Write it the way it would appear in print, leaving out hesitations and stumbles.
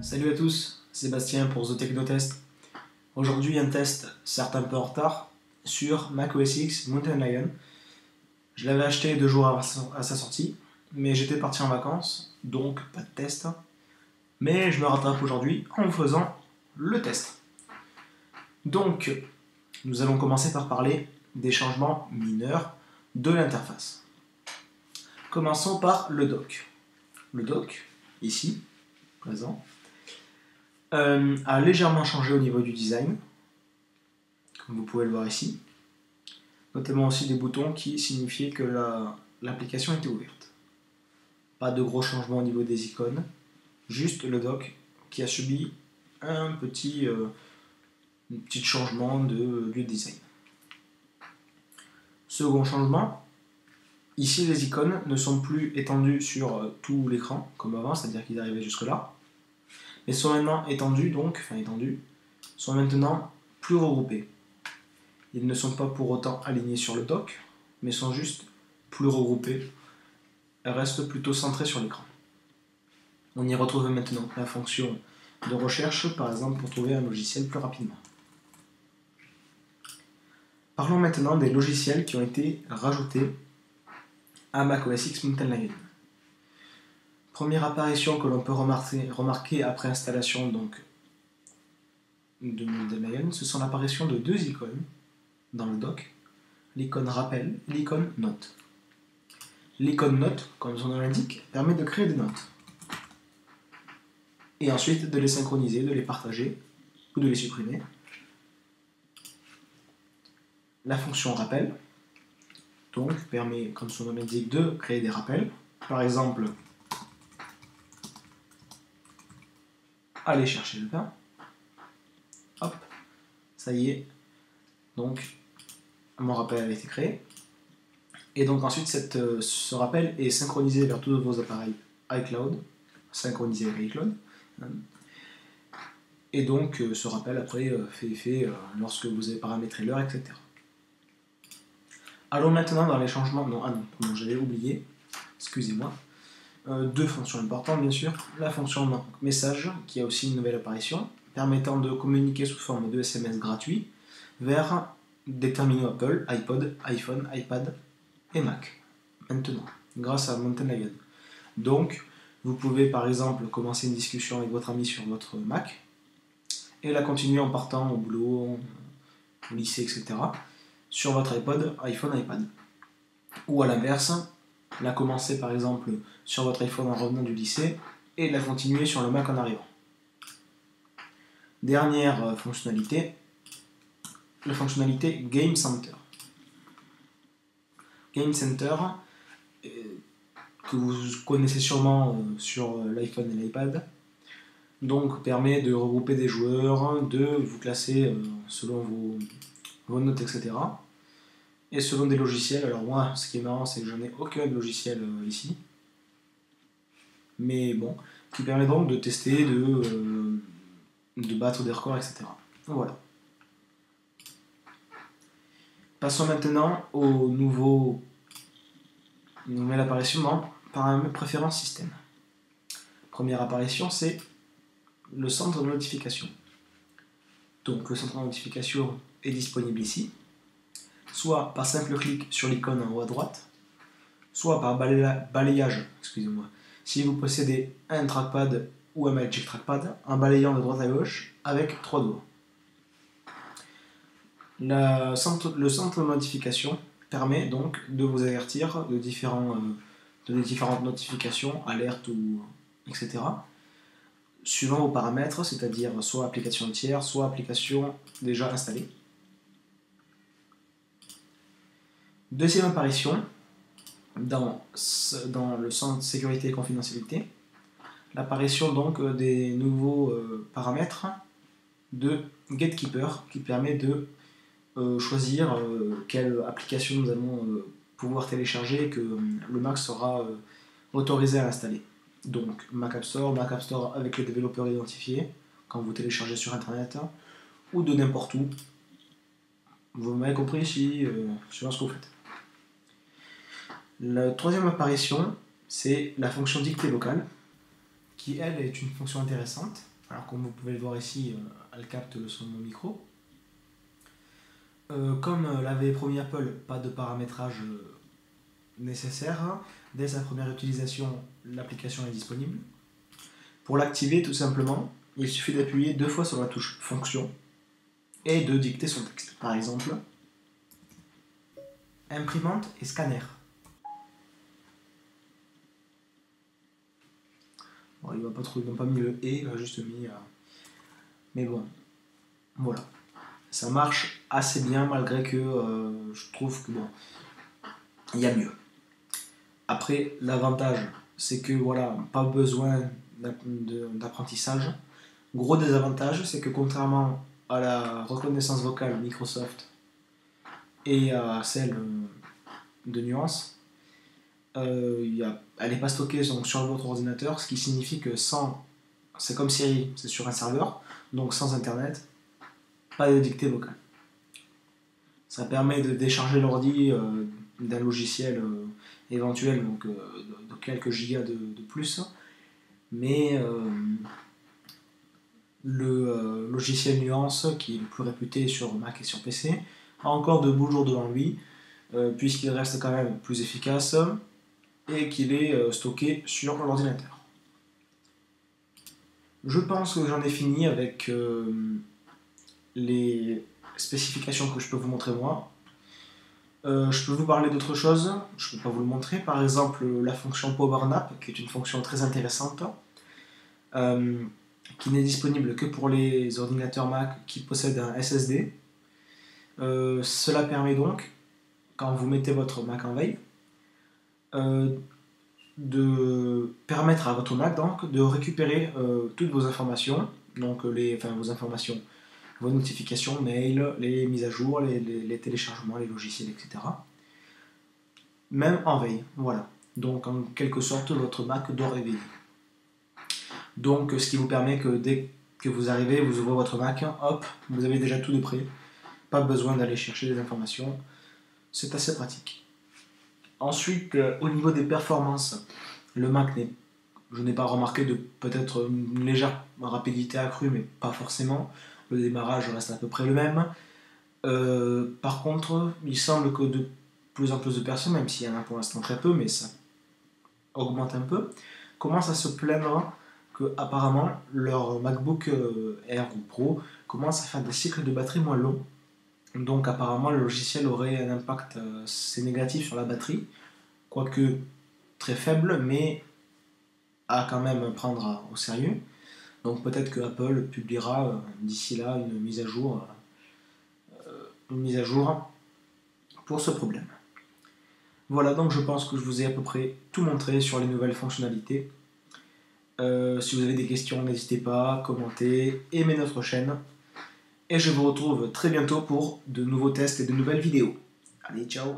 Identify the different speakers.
Speaker 1: Salut à tous, Sébastien pour The Technotest. Aujourd'hui un test, certes un peu en retard, sur Mac OS X Mountain Lion. Je l'avais acheté 2 jours à sa sortie, mais j'étais parti en vacances, donc pas de test. Mais je me rattrape aujourd'hui en faisant le test. Donc, nous allons commencer par parler des changements mineurs de l'interface. Commençons par le dock. Le dock, ici, présent, a légèrement changé au niveau du design, comme vous pouvez le voir ici, notamment aussi des boutons qui signifiaient que l'application était ouverte. Pas de gros changements au niveau des icônes, juste le dock qui a subi un petit changement de design. Second changement, ici les icônes ne sont plus étendues sur tout l'écran comme avant, c'est-à-dire qu'ils arrivaient jusque là, mais sont maintenant sont maintenant plus regroupés. Ils ne sont pas pour autant alignés sur le dock, mais sont juste plus regroupés. Elles restent plutôt centrées sur l'écran. On y retrouve maintenant la fonction de recherche, par exemple pour trouver un logiciel plus rapidement. Parlons maintenant des logiciels qui ont été rajoutés à Mac OS X Mountain Lion. Première apparition que l'on peut remarquer après installation donc, de Mountain Lion, ce sont l'apparition de 2 icônes dans le dock, l'icône rappel et l'icône note. L'icône note, comme son nom l'indique, permet de créer des notes et ensuite de les synchroniser, de les partager ou de les supprimer. La fonction rappel donc permet, comme son nom l'indique, de créer des rappels. Par exemple, aller chercher le pain. Hop, ça y est. Donc, mon rappel a été créé. Et donc ensuite, ce rappel est synchronisé vers tous vos appareils iCloud, synchronisé avec iCloud. Et donc, ce rappel après fait effet lorsque vous avez paramétré l'heure, etc. Allons maintenant dans les changements. Non, j'avais oublié. Excusez-moi. 2 fonctions importantes, bien sûr. La fonction message, qui a aussi une nouvelle apparition, permettant de communiquer sous forme de SMS gratuit vers des terminaux Apple, iPod, iPhone, iPad et Mac. Maintenant, grâce à Mountain Lion. Donc, vous pouvez par exemple commencer une discussion avec votre ami sur votre Mac et la continuer en partant au boulot, au lycée, etc. sur votre iPod, iPhone, iPad. Ou à l'inverse, la commencer par exemple sur votre iPhone en revenant du lycée et la continuer sur le Mac en arrivant. Dernière fonctionnalité, la fonctionnalité Game Center. Game Center, que vous connaissez sûrement sur l'iPhone et l'iPad, donc permet de regrouper des joueurs, de vous classer selon vos notes, etc. Et selon des logiciels. Alors moi, ce qui est marrant, c'est que j'en ai aucun logiciel ici. Mais bon, qui permet donc de tester, de battre des records, etc. Voilà. Passons maintenant au nouvelle apparition par préférence système. Première apparition, c'est le centre de notification. Donc le centre de notification est disponible ici, soit par simple clic sur l'icône en haut à droite, soit par balayage, si vous possédez un trackpad ou un Magic Trackpad, en balayant de droite à gauche avec 3 doigts. Le centre de notification permet donc de vous avertir de différentes notifications, alertes etc. suivant vos paramètres, c'est-à-dire soit application tiers, soit application déjà installée. Deuxième apparition, dans le centre sécurité et confidentialité, l'apparition donc des nouveaux paramètres de Gatekeeper qui permet de choisir quelle application nous allons pouvoir télécharger et que le Mac sera autorisé à installer. Donc Mac App Store avec les développeurs identifiés quand vous téléchargez sur internet ou de n'importe où. Vous m'avez compris suivant ce que vous faites. La troisième apparition, c'est la fonction dictée vocale qui elle est une fonction intéressante Alors comme vous pouvez le voir ici, elle capte le son de mon micro. Comme l'avait promis Apple, pas de paramétrage nécessaire. Dès sa première utilisation, l'application est disponible. Pour l'activer, tout simplement, il suffit d'appuyer 2 fois sur la touche Fonction et de dicter son texte. Par exemple, imprimante et scanner. Bon, il n'a pas mis le et, il a juste mis. Mais bon, voilà. Ça marche assez bien malgré que je trouve que bon, il y a mieux. Après, l'avantage, c'est que voilà, pas besoin d'apprentissage. Gros désavantage, c'est que contrairement à la reconnaissance vocale Microsoft et à celle de Nuance, elle n'est pas stockée donc, sur votre ordinateur, ce qui signifie que c'est comme Siri, c'est sur un serveur, donc sans internet, pas de dictée vocale. Ça permet de décharger l'ordi d'un logiciel éventuel, donc de quelques gigas de plus, mais le logiciel Nuance, qui est le plus réputé sur Mac et sur PC, a encore de beaux jours devant lui, puisqu'il reste quand même plus efficace et qu'il est stocké sur l'ordinateur. Je pense que j'en ai fini avec les spécifications que je peux vous montrer moi. Je peux vous parler d'autre chose, je ne peux pas vous le montrer, par exemple la fonction PowerNap, qui est une fonction très intéressante, qui n'est disponible que pour les ordinateurs Mac qui possèdent un SSD. Cela permet donc, quand vous mettez votre Mac en veille, de permettre à votre Mac donc, de récupérer toutes vos informations, donc vos informations, vos notifications, mail, les mises à jour, les téléchargements, les logiciels, etc. Même en veille, voilà. Donc en quelque sorte, votre Mac doit réveiller. Donc ce qui vous permet que dès que vous arrivez, vous ouvrez votre Mac, hop, vous avez déjà tout de près. Pas besoin d'aller chercher des informations. C'est assez pratique. Ensuite, au niveau des performances, le Mac, je n'ai pas remarqué de peut-être une légère rapidité accrue, mais pas forcément. Le démarrage reste à peu près le même. Par contre, il semble que de plus en plus de personnes, même s'il y en a pour l'instant très peu, mais ça augmente un peu, commencent à se plaindre que apparemment leur MacBook Air ou Pro commence à faire des cycles de batterie moins longs. Donc apparemment le logiciel aurait un impact assez négatif sur la batterie, quoique très faible, mais à quand même prendre au sérieux. Donc peut-être que Apple publiera d'ici là une mise à jour pour ce problème. Voilà, donc je pense que je vous ai à peu près tout montré sur les nouvelles fonctionnalités. Si vous avez des questions, n'hésitez pas, commentez, aimez notre chaîne. Et je vous retrouve très bientôt pour de nouveaux tests et de nouvelles vidéos. Allez, ciao!